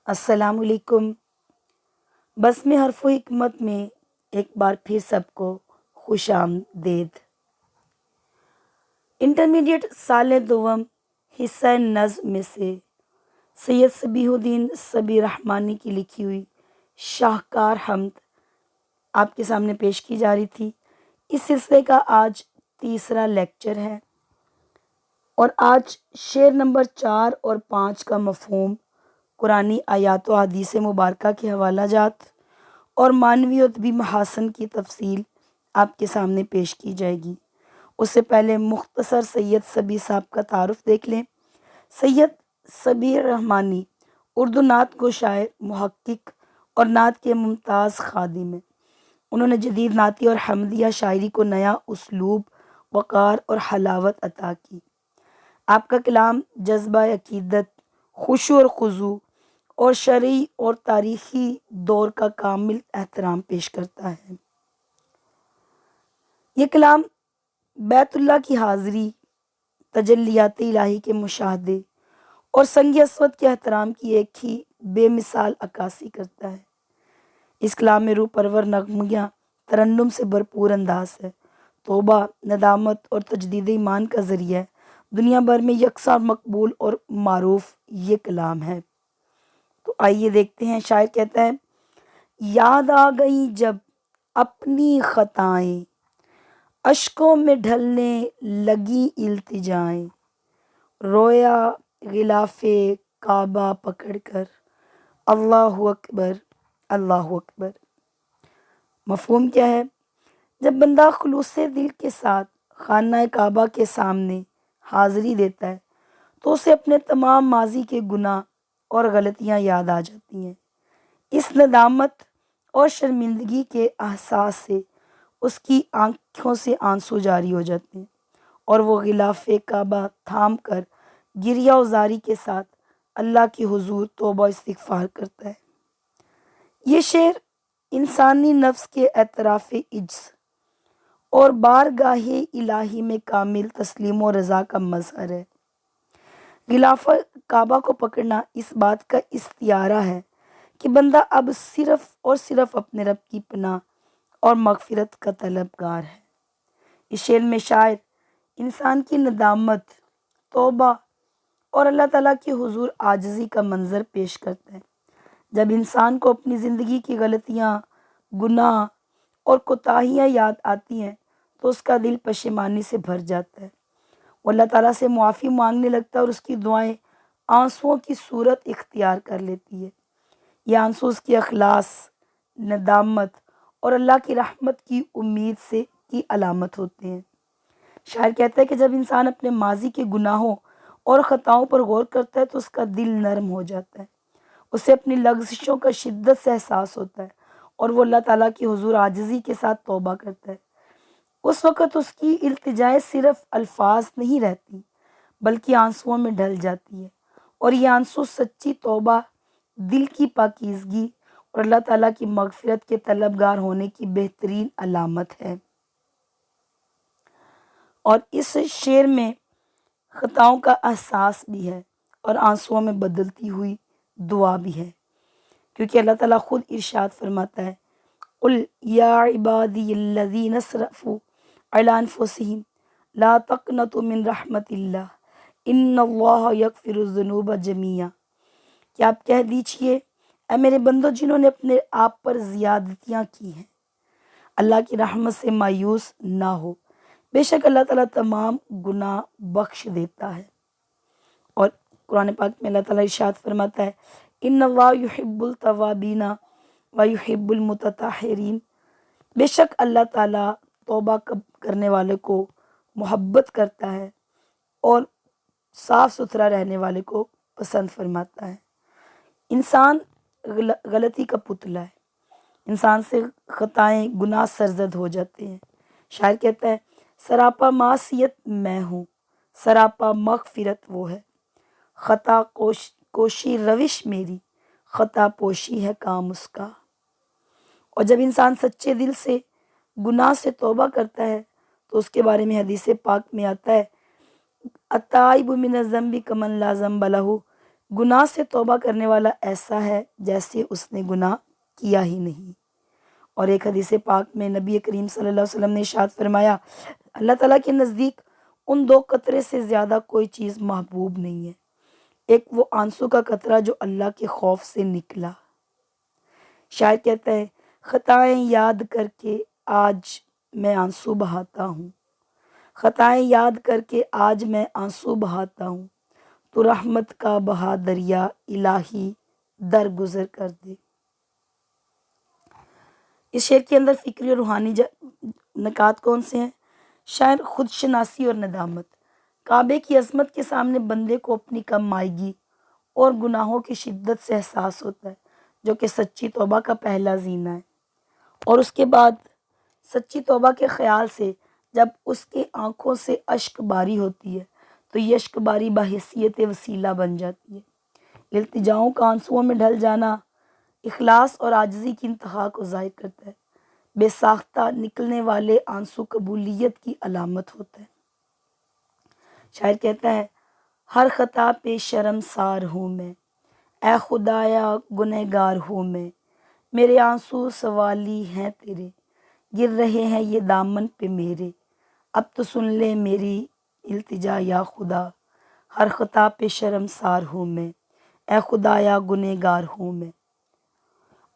السلام علیکم۔ بس میں حرف و حکمت میں ایک بار پھر سب کو خوش آمدید۔ انٹرمیڈیٹ سال دوم حصہ نظم میں سے سید صبیح الدین صبی رحمانی کی لکھی ہوئی شاہکار حمد آپ کے سامنے پیش کی جا رہی تھی۔ اس سلسلے کا آج تیسرا لیکچر ہے اور آج شعر نمبر 4 اور 5 کا مفہوم، قرآنی آیات و حدیث مبارکہ کے حوالہ جات اور معنوی و ادبی محاسن کی تفصیل آپ کے سامنے پیش کی جائے گی۔ اس سے پہلے مختصر سید صبی صاحب کا تعارف دیکھ لیں۔ سید صبی رحمانی اردو نعت کو شاعر، محقق اور نعت کے ممتاز خادم ہیں۔ انہوں نے جدید نعتی اور حمدیہ شاعری کو نیا اسلوب، وقار اور حلاوت عطا کی۔ آپ کا کلام جذبہ عقیدت، خشوع اور خضوع اور شرعی اور تاریخی دور کا کامل احترام پیش کرتا ہے۔ یہ کلام بیت اللہ کی حاضری، تجلیات الہی کے مشاہدے اور سنگ اسود کے احترام کی ایک ہی بے مثال عکاسی کرتا ہے۔ اس کلام میں روح پرور نغمگیاں ترنم سے بھرپور انداز ہے۔ توبہ، ندامت اور تجدید ایمان کا ذریعہ دنیا بھر میں یکساں مقبول اور معروف یہ کلام ہے۔ تو آئیے دیکھتے ہیں۔ شاعر کہتا ہے، یاد آ گئی جب اپنی خطائیں، اشکوں میں ڈھلنے لگی التجائیں، رویا غلاف کعبہ پکڑ کر، اللہ اکبر اللہ اکبر۔ مفہوم کیا ہے؟ جب بندہ خلوص دل کے ساتھ خانہ کعبہ کے سامنے حاضری دیتا ہے تو اسے اپنے تمام ماضی کے گناہ اور غلطیاں یاد آ جاتی ہیں۔ اس ندامت اور شرمندگی کے احساس سے اس کی آنکھوں سے آنسو جاری ہو جاتے ہیں اور وہ غلاف کعبہ تھام کر گریہ وزاری کے ساتھ اللہ کی حضور توبہ استغفار کرتا ہے۔ یہ شعر انسانی نفس کے اعتراف عجز اور بارگاہ الہی میں کامل تسلیم و رضا کا مظہر ہے۔ غلاف کعبہ کو پکڑنا اس بات کا استعارہ ہے کہ بندہ اب صرف اور صرف اپنے رب کی پناہ اور مغفرت کا طلبگار ہے۔ اس شعر میں شاعر انسان کی ندامت، توبہ اور اللہ تعالیٰ کی حضور عاجزی کا منظر پیش کرتا ہے۔ جب انسان کو اپنی زندگی کی غلطیاں، گناہ اور کوتاہیاں یاد آتی ہیں تو اس کا دل پشیمانی سے بھر جاتا ہے۔ وہ اللہ تعالیٰ سے معافی مانگنے لگتا ہے اور اس کی دعائیں آنسوؤں کی صورت اختیار کر لیتی ہے۔ یہ آنسو اس کی اخلاص، ندامت اور اللہ کی رحمت کی امید سے کی علامت ہوتے ہیں۔ شاعر کہتا ہے کہ جب انسان اپنے ماضی کے گناہوں اور خطاؤں پر غور کرتا ہے تو اس کا دل نرم ہو جاتا ہے، اسے اپنی لغزشوں کا شدت سے احساس ہوتا ہے اور وہ اللہ تعالیٰ کی حضور عاجزی کے ساتھ توبہ کرتا ہے۔ اس وقت اس کی التجائیں صرف الفاظ نہیں رہتی بلکہ آنسوؤں میں ڈھل جاتی ہے، اور یہ آنسو سچی توبہ، دل کی پاکیزگی اور اللہ تعالیٰ کی مغفرت کے طلبگار ہونے کی بہترین علامت ہے۔ اور اس شعر میں خطاؤں کا احساس بھی ہے اور آنسوؤں میں بدلتی ہوئی دعا بھی ہے، کیونکہ اللہ تعالیٰ خود ارشاد فرماتا ہے، قل یا عبادی الذین اسرفوا علی انفسہم لا تقنطوا من رحمت اللہ ان اللہ یغفر الذنوب جمیعا، کہ آپ کہہ دیجئے، اے میرے بندو جنہوں نے اپنے آپ پر زیادتیاں کی ہیں، اللہ کی رحمت سے مایوس نہ ہو، بے شک اللہ تعالیٰ تمام گناہ بخش دیتا ہے۔ اور قرآن پاک میں اللہ تعالیٰ ارشاد فرماتا ہے، ان اللہ یحب التوابین ویحب المتطہرین، بے شک اللہ تعالیٰ توبہ کرنے والے کو محبت کرتا ہے اور صاف ستھرا رہنے والے کو پسند فرماتا ہے۔ انسان غلطی کا پتلا ہے، انسان سے خطائیں، گناہ سرزد ہو جاتے ہیں۔ شاعر کہتا ہے، سراپا معصیت میں ہوں، سراپا مغفرت وہ ہے، خطا کوشی روش میری، خطا پوشی ہے کام اس کا۔ اور جب انسان سچے دل سے گناہ سے توبہ کرتا ہے تو اس کے بارے میں حدیث پاک میں آتا ہے، التائب من الذنب کمن لا ذنب لہ، گناہ سے توبہ کرنے والا ایسا ہے جیسے اس نے گناہ کیا ہی نہیں۔ اور ایک حدیث پاک میں نبی کریم صلی اللہ علیہ وسلم نے ارشاد فرمایا، اللہ تعالیٰ کے نزدیک ان دو قطرے سے زیادہ کوئی چیز محبوب نہیں ہے، ایک وہ آنسو کا قطرہ جو اللہ کے خوف سے نکلا۔ شاعر کہتا ہے، خطائیں یاد کر کے آج میں آنسو بہاتا ہوں، خطائیں یاد کر کے آج میں آنسو بہاتا ہوں، تو رحمت کا بہا دریا الہی درگزر کر دے۔ اس شعر کے اندر فکری اور روحانی نکات کون سے ہیں؟ شاعر خود شناسی اور ندامت۔ کعبے کی عظمت کے سامنے بندے کو اپنی کم مائیگی اور گناہوں کی شدت سے احساس ہوتا ہے، جو کہ سچی توبہ کا پہلا زینہ ہے۔ اور اس کے بعد سچی توبہ کے خیال سے جب اس کے آنکھوں سے اشک باری ہوتی ہے تو یہ اشک باری بحیثیت وسیلہ بن جاتی ہے۔ التجاؤں کا آنسوؤں میں ڈھل جانا اخلاص اور عاجزی کی انتہا کو ظاہر کرتا ہے۔ بے ساختہ نکلنے والے آنسو قبولیت کی علامت ہوتا ہے۔ شاعر کہتا ہے، ہر خطا پہ شرمسار ہوں میں، اے خدایا گنہگار ہوں میں، میرے آنسو سوالی ہیں تیرے، گر رہے ہیں یہ دامن پہ میرے، اب تو سن لے میری التجا یا خدا، ہر خطا پہ شرمسار ہوں میں، اے خدایا گنہگار ہوں میں۔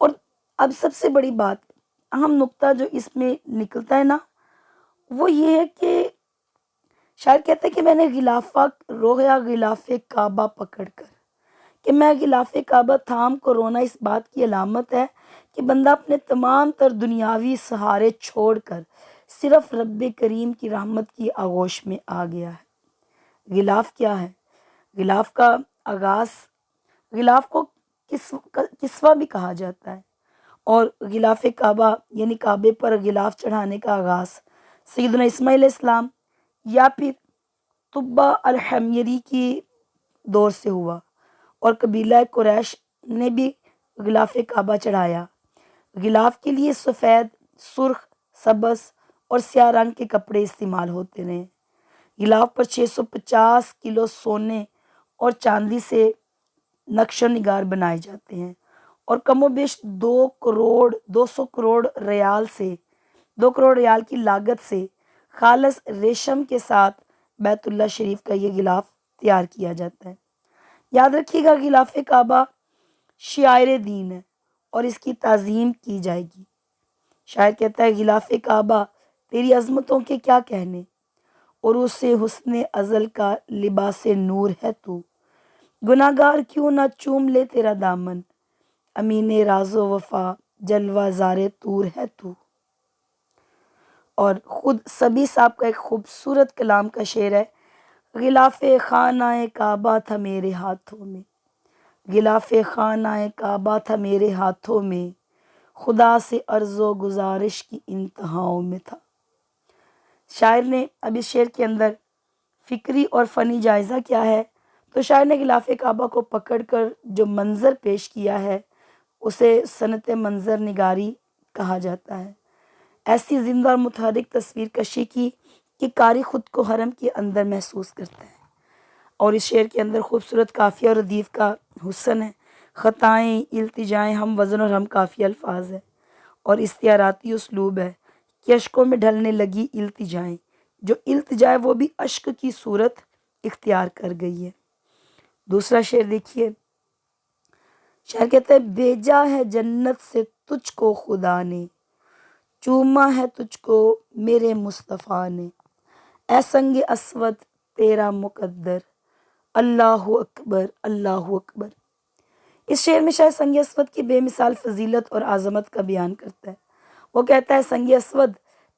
اور اب سب سے بڑی بات، اہم نقطہ جو اس میں نکلتا ہے نا، وہ یہ ہے کہ شاعر کہتا ہے کہ میں نے غلافہ رویا غلاف کعبہ پکڑ کر، کہ میں غلاف کعبہ تھام کو رونا اس بات کی علامت ہے کہ بندہ اپنے تمام تر دنیاوی سہارے چھوڑ کر صرف رب کریم کی رحمت کی آغوش میں آ گیا ہے۔ غلاف کیا ہے؟ غلاف کا آغاز، غلاف کو کسوہ بھی کہا جاتا ہے، اور غلاف کعبہ یعنی کعبے پر غلاف چڑھانے کا آغاز سیدنا اسماعیل علیہ السلام یا پھر طبہ الحمیری کی دور سے ہوا، اور قبیلہ قریش نے بھی غلاف کعبہ چڑھایا۔ غلاف کے لیے سفید، سرخ، سبز اور سیاہ رنگ کے کپڑے استعمال ہوتے رہے۔ غلاف پر 650 کلو سونے اور چاندی سے نقش و نگار بنائے جاتے ہیں، اور کم و بیش 200 کروڑ ریال کی لاگت سے خالص ریشم کے ساتھ بیت اللہ شریف کا یہ غلاف تیار کیا جاتا ہے۔ یاد رکھیے گا، غلاف کعبہ شعائر دین ہے اور اس کی تعظیم کی جائے گی۔ شاعر کہتا ہے، غلاف کعبہ تیری عظمتوں کے کیا کہنے، اور اسے حسن ازل کا لباس نور ہے تو، گناہ گار کیوں نہ چوم لے تیرا دامن، امین راز و وفا جلوہ زار طور ہے تو۔ اور خود سبی صاحب کا ایک خوبصورت کلام کا شعر ہے، غلاف خانہ کعبہ تھا میرے ہاتھوں میں، غلاف خانہ کعبہ تھا میرے ہاتھوں میں، خدا سے عرض و گزارش کی انتہاؤں میں تھا۔ شاعر نے اب اس شعر کے اندر فکری اور فنی جائزہ کیا ہے، تو شاعر نے غلاف کعبہ کو پکڑ کر جو منظر پیش کیا ہے اسے صنعت منظر نگاری کہا جاتا ہے۔ ایسی زندہ اور متحرک تصویر کشی کی کہ قاری خود کو حرم کے اندر محسوس کرتا ہے۔ اور اس شعر کے اندر خوبصورت قافیہ اور ردیف کا حسن ہے، خطائیں، التجائیں ہم وزن اور ہم قافیہ الفاظ ہے، اور استعاراتی اسلوب ہے کہ اشکوں میں ڈھلنے لگی التجائیں، جو التجائے وہ بھی اشک کی صورت اختیار کر گئی ہے۔ دوسرا شعر دیکھیے، شاعر کہتا ہے، بھیجا ہے جنت سے تجھ کو خدا نے، چوما ہے تجھ کو میرے مصطفیٰ نے، اے سنگ اسود تیرا مقدر، اللہ اکبر اللہ اکبر۔ اس شعر میں شاید سنگ اسود کی بے مثال فضیلت اور عظمت کا بیان کرتا ہے۔ وہ کہتا ہے، سنگ اسود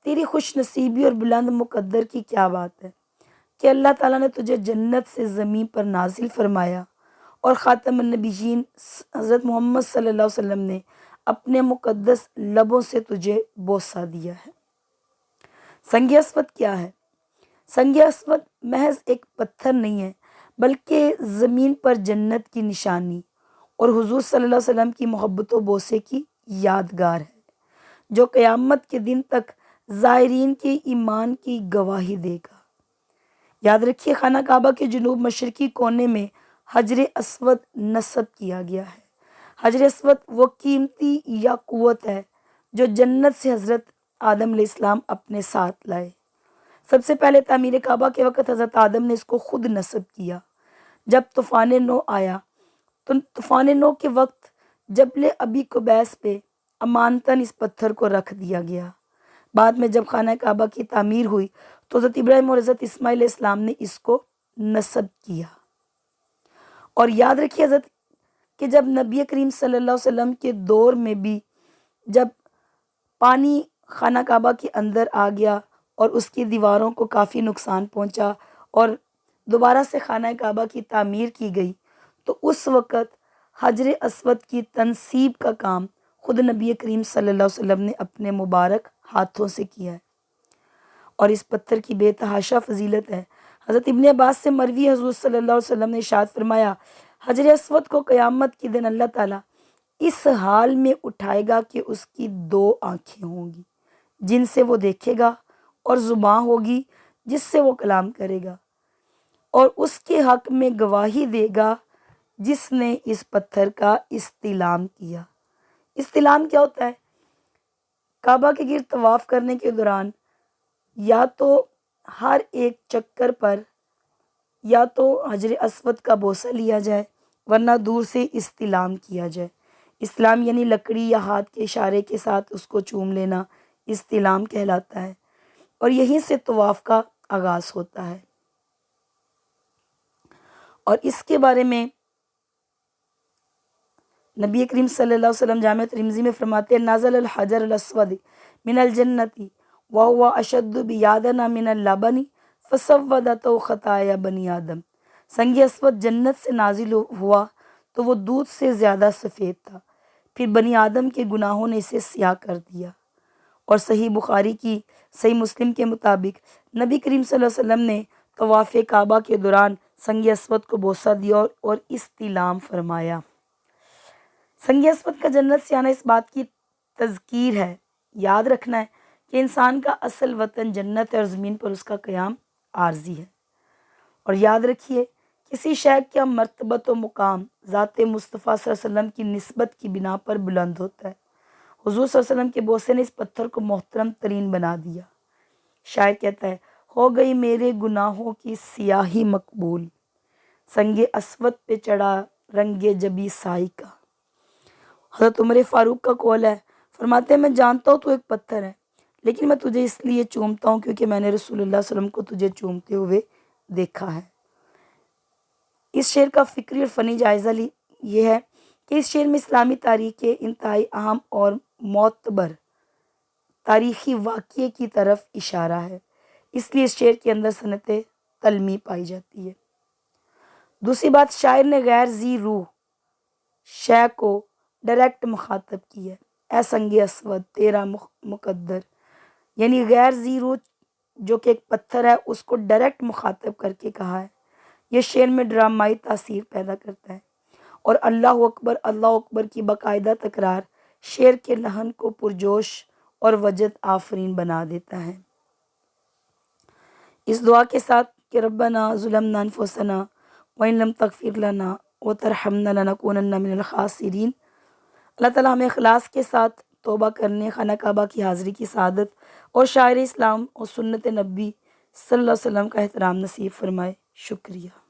تیری خوش نصیبی اور بلند مقدر کی کیا بات ہے کہ اللہ تعالیٰ نے تجھے جنت سے زمین پر نازل فرمایا، اور خاتم النبیین حضرت محمد صلی اللہ علیہ وسلم نے اپنے مقدس لبوں سے تجھے بوسہ دیا ہے۔ سنگ اسود کیا ہے؟ سنگ اسود محض ایک پتھر نہیں ہے، بلکہ زمین پر جنت کی نشانی اور حضور صلی اللہ علیہ وسلم کی محبت و بوسے کی یادگار ہے، جو قیامت کے دن تک زائرین کے ایمان کی گواہی دے گا۔ یاد رکھیے، خانہ کعبہ کے جنوب مشرقی کونے میں حجر اسود نصب کیا گیا ہے۔ حجر اسود وہ قیمتی یا قوت ہے جو جنت سے حضرت آدم علیہ السلام اپنے ساتھ لائے۔ سب سے پہلے تعمیر کعبہ کے وقت حضرت آدم نے اس کو خود نصب کیا۔ جب طوفان نو آیا تو طوفان نو کے وقت جبل ابی قبیس پہ امانتاً اس پتھر کو رکھ دیا گیا۔ بعد میں جب خانہ کعبہ کی تعمیر ہوئی تو حضرت ابراہیم اور حضرت اسماعیل علیہ السلام نے اس کو نصب کیا۔ اور یاد رکھیے حضرت کہ جب نبی کریم صلی اللہ علیہ وسلم کے دور میں بھی جب پانی خانہ کعبہ کے اندر آ گیا اور اس کی دیواروں کو کافی نقصان پہنچا اور دوبارہ سے خانہ کعبہ کی تعمیر کی گئی تو اس وقت حجر اسود کی تنصیب کا کام خود نبی کریم صلی اللہ علیہ وسلم نے اپنے مبارک ہاتھوں سے کیا ہے، اور اس پتھر کی بے تحاشا فضیلت ہے۔ حضرت ابن عباس سے مروی حضور صلی اللہ علیہ وسلم نے ارشاد فرمایا، حجر اسود کو قیامت کے دن اللہ تعالیٰ اس حال میں اٹھائے گا کہ اس کی 2 آنکھیں ہوں گی جن سے وہ دیکھے گا، اور زبان ہوگی جس سے وہ کلام کرے گا، اور اس کے حق میں گواہی دے گا جس نے اس پتھر کا استلام کیا۔ استلام کیا ہوتا ہے؟ کعبہ کے گرد طواف کرنے کے دوران یا تو ہر ایک چکر پر یا تو حجر اسود کا بوسہ لیا جائے ورنہ دور سے استلام کیا جائے۔ استلام یعنی لکڑی یا ہاتھ کے اشارے کے ساتھ اس کو چوم لینا استلام کہلاتا ہے، اور یہیں سے طواف کا آغاز ہوتا ہے۔ اور اس کے بارے میں نبی کریم صلی اللہ علیہ وسلم جامع ترمذی میں فرماتے ہیں، نازل الحجر الاسود من الجنت وهو اشد بیادنا من اللبن فسودته خطایا بنی آدم۔ سنگ اسود جنت سے نازل ہوا تو وہ دودھ سے زیادہ سفید تھا، پھر بنی آدم کے گناہوں نے اسے سیاہ کر دیا۔ اور صحیح بخاری کی صحیح مسلم کے مطابق نبی کریم صلی اللہ علیہ وسلم نے طواف کعبہ کے دوران سنگ اسود کو بوسہ دیا اور استلام فرمایا۔ سنگ اسود کا جنت سے آنا اس بات کی تذکیر ہے، یاد رکھنا ہے کہ انسان کا اصل وطن جنت ہے اور زمین پر اس کا قیام عارضی ہے۔ اور یاد رکھیے کسی شے کا مرتبت و مقام ذات مصطفیٰ صلی اللہ علیہ وسلم کی نسبت کی بنا پر بلند ہوتا ہے۔ حضور صلی اللہ علیہ وسلم کے بوسے نے اس پتھر کو محترم ترین بنا دیا۔ شاعر کہتا ہے، ہو گئی میرے گناہوں کی سیاہی مقبول، سنگ اسود پہ چڑھا رنگ جبی سائی کا۔ حضرت عمر فاروق کا قول ہے، فرماتے ہیں میں جانتا ہوں تو ایک پتھر ہے لیکن میں تجھے اس لیے چومتا ہوں کیونکہ میں نے رسول اللہ صلی اللہ علیہ وسلم کو تجھے چومتے ہوئے دیکھا ہے۔ اس شعر کا فکری اور فنی جائزہ یہ ہے کہ اس شعر میں اسلامی تاریخ کے انتہائی اہم اور معتبر تاریخی واقعے کی طرف اشارہ ہے، اس لیے اس شعر کے اندر صنعت تلمی پائی جاتی ہے۔ دوسری بات، شاعر نے غیر ذی روح شے کو ڈائریکٹ مخاطب کی ہے، اے سنگ اسود تیرا مقدر، یعنی غیر ذی روح جو کہ ایک پتھر ہے اس کو ڈائریکٹ مخاطب کر کے کہا ہے۔ یہ شعر میں ڈرامائی تاثیر پیدا کرتا ہے، اور اللہ اکبر کی باقاعدہ تکرار شعر کے لحن کو پرجوش اور وجد آفرین بنا دیتا ہے۔ اس دعا کے ساتھ کہ ربنا ظلمنا انفسنا وان لم تغفر لنا وترحمنا لنکونن من الخاسرین۔ اللہ تعالیٰ ہمیں اخلاص کے ساتھ توبہ کرنے، خانہ کعبہ کی حاضری کی سعادت اور شاعر اسلام اور سنت نبی صلی اللہ علیہ وسلم کا احترام نصیب فرمائے۔ شکریہ۔